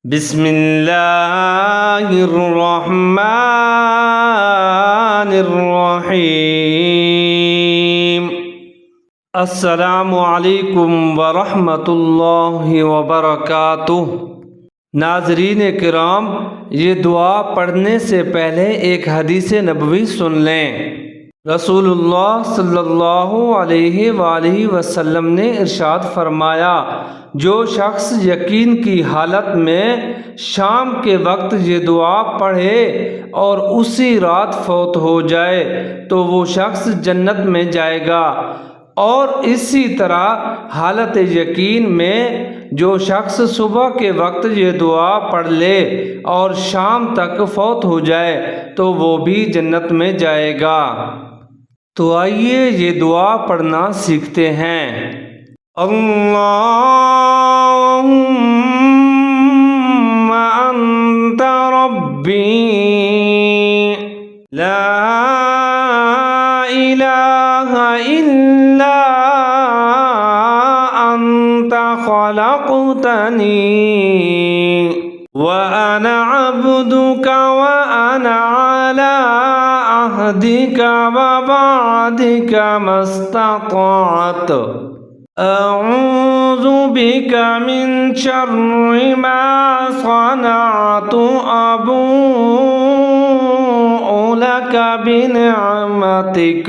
بسم اللہ الرحمن الرحیم۔ السلام علیکم ورحمۃ اللہ وبرکاتہ۔ ناظرین کرام، یہ دعا پڑھنے سے پہلے ایک حدیث نبوی سن لیں۔ رسول اللہ صلی اللہ علیہ وآلہ وسلم نے ارشاد فرمایا، جو شخص یقین کی حالت میں شام کے وقت یہ دعا پڑھے اور اسی رات فوت ہو جائے تو وہ شخص جنت میں جائے گا، اور اسی طرح حالت یقین میں جو شخص صبح کے وقت یہ دعا پڑھ لے اور شام تک فوت ہو جائے تو وہ بھی جنت میں جائے گا۔ تو آئیے یہ دعا پڑھنا سیکھتے ہیں۔ اللہم انت ربی لا الہ الا انت خلقتنی وانا عبدک وانا علی عہدک ووعدک ما استطعت اعوذ بک من شر ما صنعت ابوء لک بنعمتک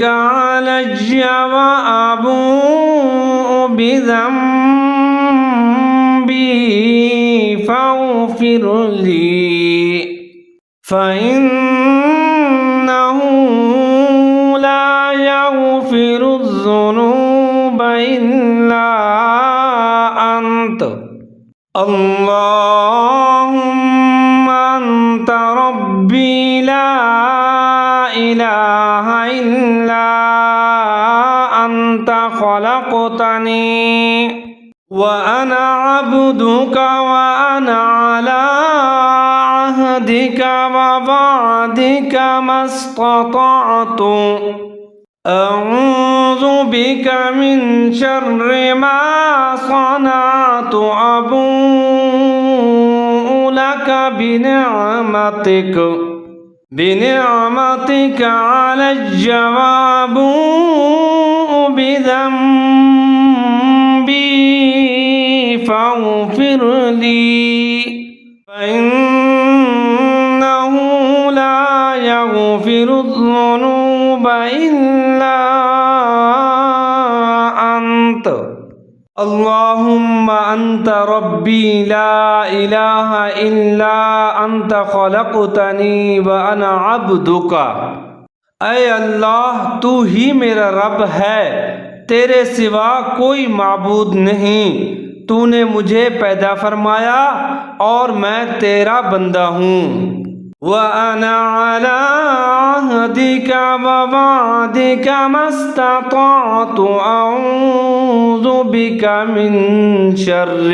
علی وابوء بذنبی فاغفر لی فإنه لا يغفر الذنوب إلا أنت اللهم أنت ربي لا إله إلا أنت خلقتني وأنا عبدك وأنا على عهدك ووعدك ما استطعت أعوذ بك من شر ما صنعت أبوء لك بنعمتك علي وأبوء بذنبي فاغفر لي فإنه لا يغفر الذنوب إلا أنت اللهم أنت ربي لا إله إلا أنت خلقتني وأنا عبدك۔ اے اللہ، تو ہی میرا رب ہے، تیرے سوا کوئی معبود نہیں۔ تو نے مجھے پیدا فرمایا اور میں تیرا بندہ ہوں۔ وَأَنَا عَلَىٰ عَهْدِكَ وَوَعْدِكَ مَا اسْتَطَعْتُ أَعُوذُ بِكَ مِن شَرِّ،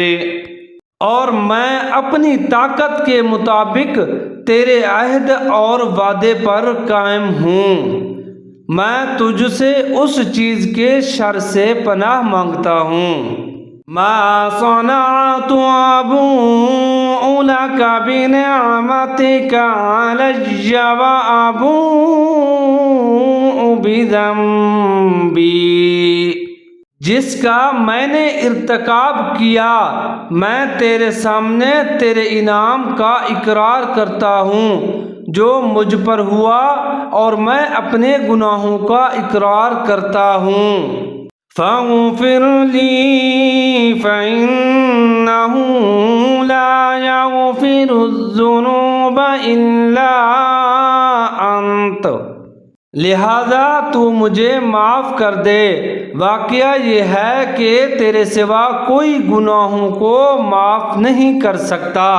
اور میں اپنی طاقت کے مطابق تیرے عہد اور وعدے پر قائم ہوں۔ میں تجھ سے اس چیز کے شر سے پناہ مانگتا ہوں۔ ما صنعت ابوء لك بنعمتك علي وابوء بذنبي، جس کا میں نے ارتکاب کیا میں تیرے سامنے تیرے انعام کا اقرار کرتا ہوں جو مجھ پر ہوا، اور میں اپنے گناہوں کا اقرار کرتا ہوں۔ فاغفر لی فإنه لا يغفر الذنوب إلا أنت، لہذا تو مجھے معاف کر دے۔ واقعہ یہ ہے کہ تیرے سوا کوئی گناہوں کو معاف نہیں کر سکتا،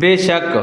بے شک